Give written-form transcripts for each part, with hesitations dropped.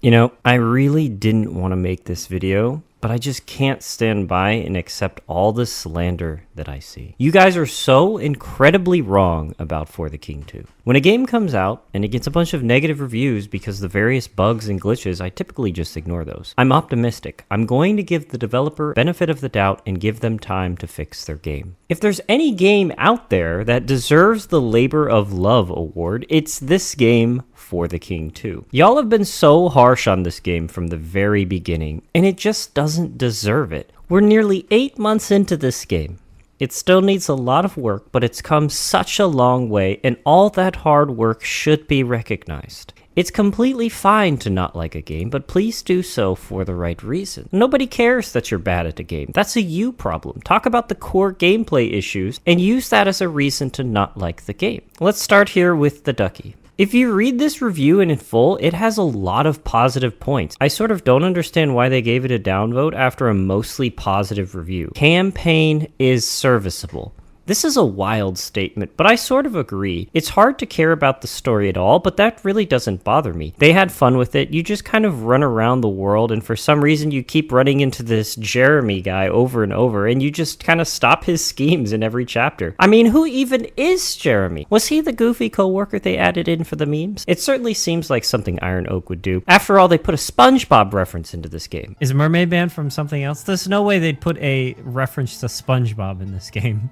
You know, I really didn't want to make this video, but I just can't stand by and accept all the slander that I see. You guys are so incredibly wrong about For the King 2. When a game comes out and it gets a bunch of negative reviews because of the various bugs and glitches, I typically just ignore those. I'm optimistic. I'm going to give the developer benefit of the doubt and give them time to fix their game. If there's any game out there that deserves the Labor of Love award, it's this game, For the King 2. Y'all have been so harsh on this game from the very beginning, and it just doesn't deserve it. We're nearly 8 months into this game. It still needs a lot of work, but it's come such a long way, and all that hard work should be recognized. It's completely fine to not like a game, but please do so for the right reason. Nobody cares that you're bad at a game. That's a you problem. Talk about the core gameplay issues and use that as a reason to not like the game. Let's start here with the ducky. If you read this review in full, it has a lot of positive points. I sort of don't understand why they gave it a downvote after a mostly positive review. Campaign is serviceable. This is a wild statement, but I sort of agree. It's hard to care about the story at all, but that really doesn't bother me. They had fun with it. You just kind of run around the world, and for some reason you keep running into this Jeremy guy over and over, and you just kind of stop his schemes in every chapter. I mean, who even is Jeremy? Was he the goofy co-worker they added in for the memes? It certainly seems like something Iron Oak would do. After all, they put a SpongeBob reference into this game. Is Mermaid Man from something else? There's no way they'd put a reference to SpongeBob in this game.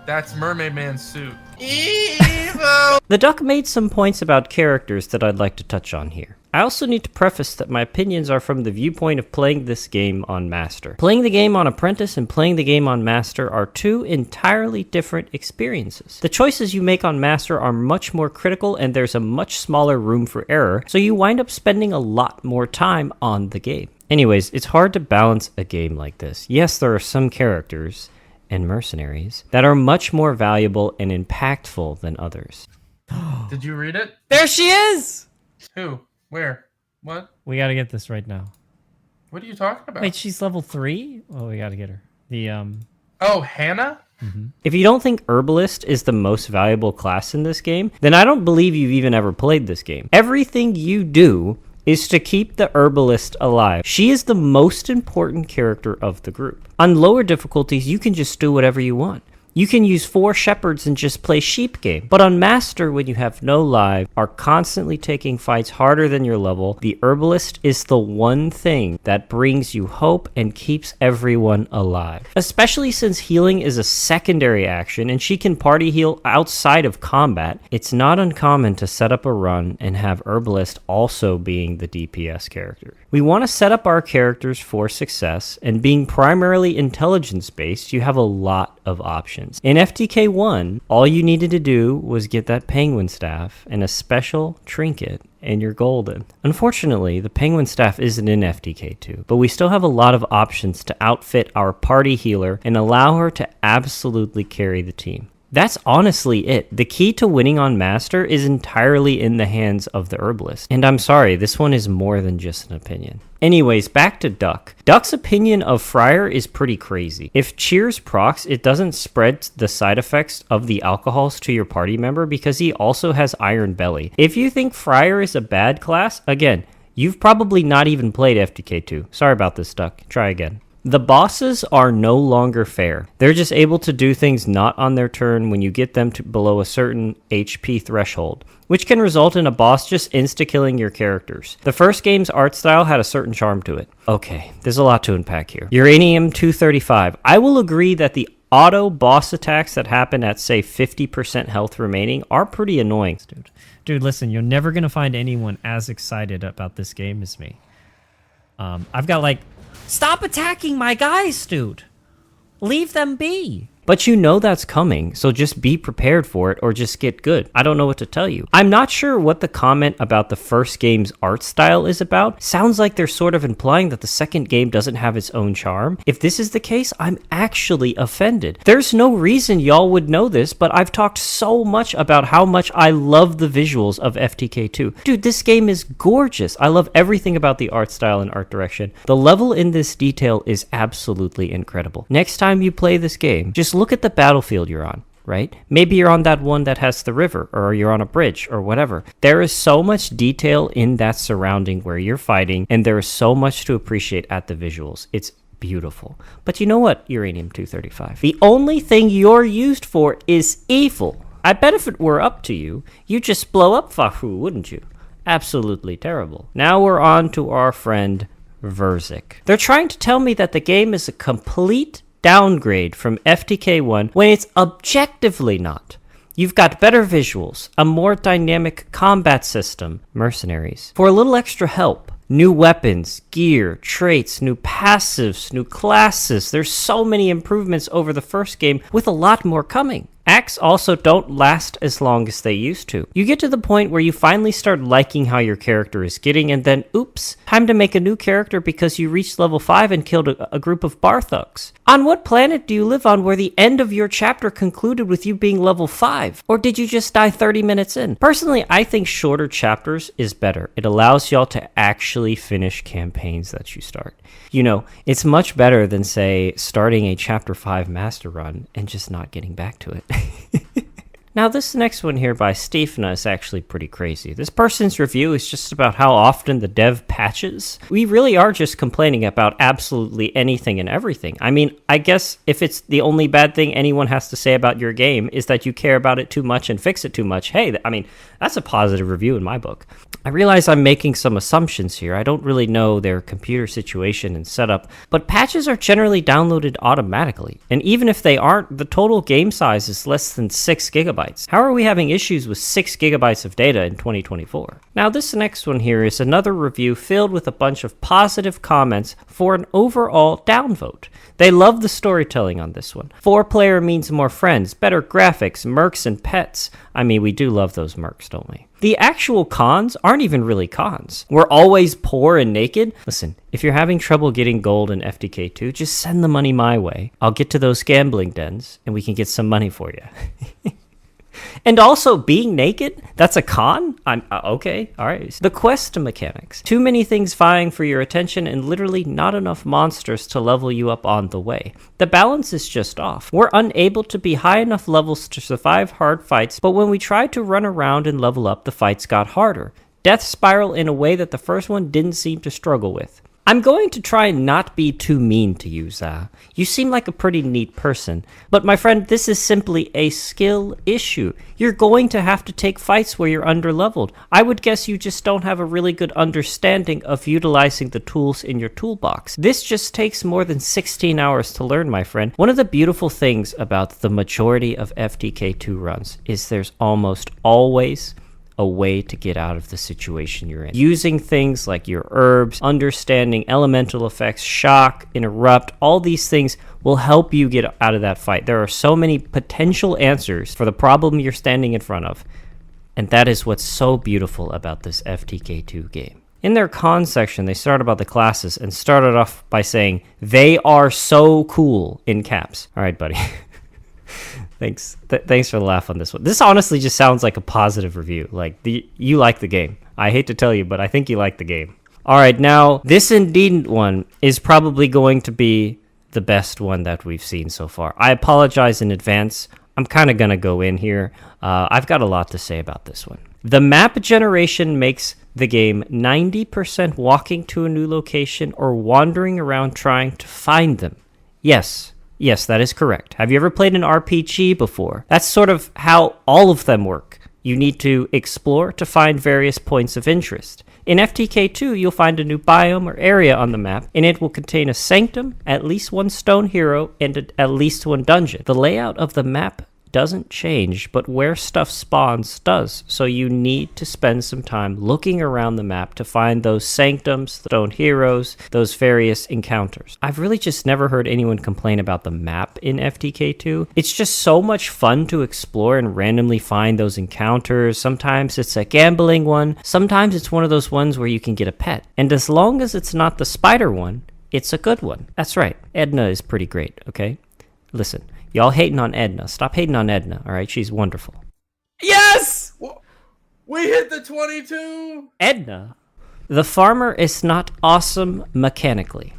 That's Mermaid Man's suit. Evil! The Duck made some points about characters that I'd like to touch on here. I also need to preface that my opinions are from the viewpoint of playing this game on Master. Playing the game on Apprentice and playing the game on Master are two entirely different experiences. The choices you make on Master are much more critical and there's a much smaller room for error, so you wind up spending a lot more time on the game. Anyways, it's hard to balance a game like this. Yes, there are some characters and mercenaries that are much more valuable and impactful than others. Did you read it? There she is! Who? Where? What? We gotta get this right now. What are you talking about? Wait, she's level 3? Oh, we gotta get her. Oh, Hannah? If you don't think Herbalist is the most valuable class in this game, then I don't believe you've even ever played this game. Everything you do is to keep the Herbalist alive. She is the most important character of the group. On lower difficulties, you can just do whatever you want. You can use 4 shepherds and just play sheep game. But on Master, when you have no life, are constantly taking fights harder than your level, the Herbalist is the one thing that brings you hope and keeps everyone alive. Especially since healing is a secondary action and she can party heal outside of combat, it's not uncommon to set up a run and have Herbalist also being the DPS character. We want to set up our characters for success, and being primarily intelligence-based, you have a lot of options. In FTK 1, all you needed to do was get that penguin staff and a special trinket, and you're golden. Unfortunately, the penguin staff isn't in FTK 2, but we still have a lot of options to outfit our party healer and allow her to absolutely carry the team. That's honestly it. The key to winning on Master is entirely in the hands of the Herbalist. And I'm sorry, this one is more than just an opinion. Anyways, back to Duck. Duck's opinion of Friar is pretty crazy. If Cheers procs, it doesn't spread the side effects of the alcohols to your party member because he also has Iron Belly. If you think Friar is a bad class, again, you've probably not even played FTK 2. Sorry about this, Duck. Try again. The bosses are no longer fair. They're just able to do things not on their turn when you get them to below a certain HP threshold, which can result in a boss just insta-killing your characters. The first game's art style had a certain charm to it. Okay, there's a lot to unpack here. Uranium 235. I will agree that the auto boss attacks that happen at, say, 50% health remaining are pretty annoying. Dude, listen, you're never gonna find anyone as excited about this game as me. I've got like... Stop attacking my guys, dude! Leave them be! But you know that's coming, so just be prepared for it or just get good. I don't know what to tell you. I'm not sure what the comment about the first game's art style is about. Sounds like they're sort of implying that the second game doesn't have its own charm. If this is the case, I'm actually offended. There's no reason y'all would know this, but I've talked so much about how much I love the visuals of FTK 2. Dude, this game is gorgeous. I love everything about the art style and art direction. The level in this detail is absolutely incredible. Next time you play this game, just look at the battlefield you're on. right? Maybe you're on that one that has the river, or you're on a bridge, or whatever. There is so much detail in that surrounding where you're fighting, and there is so much to appreciate at the visuals. It's beautiful. But you know what, Uranium-235? The only thing you're used for is evil. I bet if it were up to you, you'd just blow up Fahu, wouldn't you? Absolutely terrible. Now we're on to our friend Verzik. They're trying to tell me that the game is a complete downgrade from FTK1 when it's objectively not. You've got better visuals, a more dynamic combat system, Mercenaries, for a little extra help, new weapons, gear, traits, new passives, new classes. There's so many improvements over the first game with a lot more coming. Acts also don't last as long as they used to. You get to the point where you finally start liking how your character is getting, and then, oops, time to make a new character because you reached level 5 and killed a group of bar thugs. On what planet do you live on where the end of your chapter concluded with you being level 5? Or did you just die 30 minutes in? Personally, I think shorter chapters is better. It allows y'all to actually finish campaigns that you start. You know, it's much better than, say, starting a chapter 5 master run and just not getting back to it. Now, this next one here by Stefana is actually pretty crazy. This person's review is just about how often the dev patches. We really are just complaining about absolutely anything and everything. I mean, I guess if it's the only bad thing anyone has to say about your game is that you care about it too much and fix it too much, hey, I mean, that's a positive review in my book. I realize I'm making some assumptions here. I don't really know their computer situation and setup, but patches are generally downloaded automatically. And even if they aren't, the total game size is less than 6 gigabytes. How are we having issues with 6 gigabytes of data in 2024? Now, this next one here is another review filled with a bunch of positive comments for an overall downvote. They love the storytelling on this one. 4-player means more friends, better graphics, mercs, and pets. I mean, we do love those mercs, don't we? The actual cons aren't even really cons. We're always poor and naked. Listen, if you're having trouble getting gold in FTK2, just send the money my way. I'll get to those gambling dens, and we can get some money for you. And also, being naked? That's a con? Okay, alright. The quest mechanics. Too many things vying for your attention and literally not enough monsters to level you up on the way. The balance is just off. We're unable to be high enough levels to survive hard fights, but when we tried to run around and level up, the fights got harder. Death spiral in a way that the first one didn't seem to struggle with. I'm going to try and not be too mean to you, Za. You seem like a pretty neat person. But my friend, this is simply a skill issue. You're going to have to take fights where you're underleveled. I would guess you just don't have a really good understanding of utilizing the tools in your toolbox. This just takes more than 16 hours to learn, my friend. One of the beautiful things about the majority of FTK2 runs is there's almost always a way to get out of the situation you're in. Using things like your herbs, understanding elemental effects, shock, interrupt, all these things will help you get out of that fight. There are so many potential answers for the problem you're standing in front of. And that is what's so beautiful about this FTK2 game. In their cons section, they start about the classes and started off by saying, "They are so cool," in caps. All right, buddy. Thanks for the laugh on this one. This honestly just sounds like a positive review. Like, you like the game. I hate to tell you, but I think you like the game. All right, now, this Indeed one is probably going to be the best one that we've seen so far. I apologize in advance. I'm kind of going to go in here. I've got a lot to say about this one. The map generation makes the game 90% walking to a new location or wandering around trying to find them. Yes, that is correct. Have you ever played an RPG before? That's sort of how all of them work. You need to explore to find various points of interest. In FTK2, you'll find a new biome or area on the map, and it will contain a sanctum, at least one stone hero, and at least one dungeon. The layout of the map doesn't change, but where stuff spawns does. So you need to spend some time looking around the map to find those sanctums, stone heroes, those various encounters. I've really just never heard anyone complain about the map in FTK2. It's just so much fun to explore and randomly find those encounters. Sometimes it's a gambling one. Sometimes it's one of those ones where you can get a pet. And as long as it's not the spider one, it's a good one. That's right. Edna is pretty great, okay? Listen. Y'all hating on Edna. Stop hating on Edna, all right? She's wonderful. Yes! We hit the 22! Edna? The farmer is not awesome mechanically.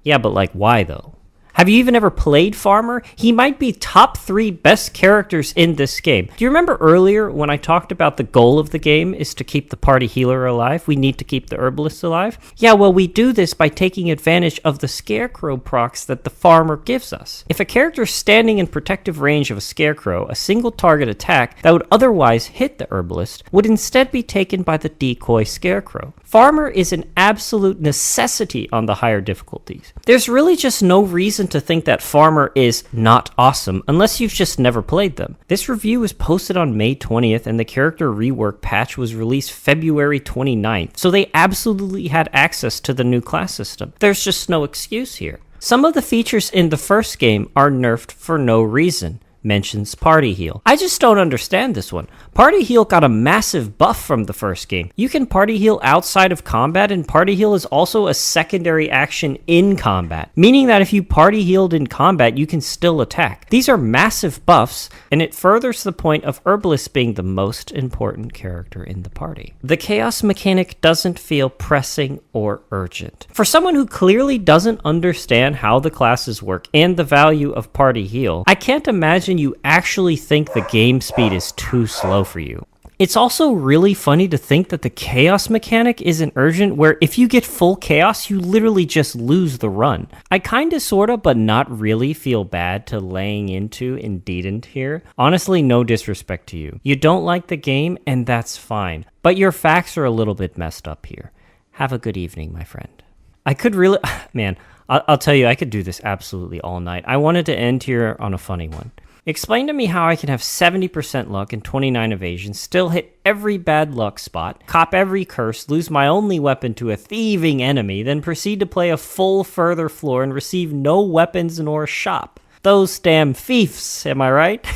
Yeah, but like, why though? Have you even ever played Farmer? He might be top 3 best characters in this game. Do you remember earlier when I talked about the goal of the game is to keep the party healer alive? We need to keep the herbalist alive? Yeah, well, we do this by taking advantage of the scarecrow procs that the Farmer gives us. If a character is standing in protective range of a scarecrow, a single target attack that would otherwise hit the herbalist would instead be taken by the decoy scarecrow. Farmer is an absolute necessity on the higher difficulties. There's really just no reason to think that Farmer is not awesome unless you've just never played them. This review was posted on May 20th and the character rework patch was released February 29th, so they absolutely had access to the new class system. There's just no excuse here. Some of the features in the first game are nerfed for no reason. Mentions party heal. I just don't understand this one. Party heal got a massive buff from the first game. You can party heal outside of combat, and party heal is also a secondary action in combat, meaning that if you party healed in combat, you can still attack. These are massive buffs, and it furthers the point of Herbalist being the most important character in the party. The chaos mechanic doesn't feel pressing or urgent. For someone who clearly doesn't understand how the classes work and the value of party heal, I can't imagine you actually think the game speed is too slow for you. It's also really funny to think that the chaos mechanic isn't urgent, where if you get full chaos, you literally just lose the run. I kinda sorta, but not really feel bad to laying into Indeedent here. Honestly, no disrespect to you. You don't like the game, and that's fine. But your facts are a little bit messed up here. Have a good evening, my friend. I could really... Man, I'll tell you, I could do this absolutely all night. I wanted to end here on a funny one. Explain to me how I can have 70% luck and 29 evasion, still hit every bad luck spot, cop every curse, lose my only weapon to a thieving enemy, then proceed to play a full further floor and receive no weapons nor shop. Those damn fiefs, am I right?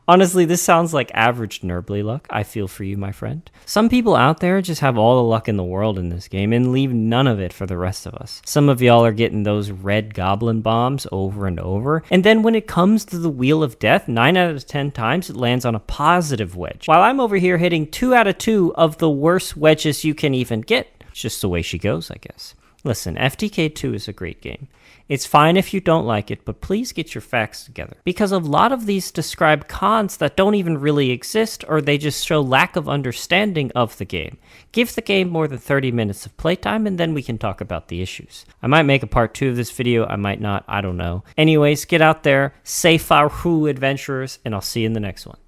Honestly, this sounds like average Nerbly luck. I feel for you, my friend. Some people out there just have all the luck in the world in this game and leave none of it for the rest of us. Some of y'all are getting those red goblin bombs over and over, and then when it comes to the Wheel of Death, 9 out of 10 times it lands on a positive wedge, while I'm over here hitting 2 out of 2 of the worst wedges you can even get. It's just the way she goes, I guess. Listen, FTK 2 is a great game. It's fine if you don't like it, but please get your facts together. Because a lot of these describe cons that don't even really exist, or they just show lack of understanding of the game. Give the game more than 30 minutes of playtime, and then we can talk about the issues. I might make a part 2 of this video, I might not, I don't know. Anyways, get out there, say farewell, adventurers, and I'll see you in the next one.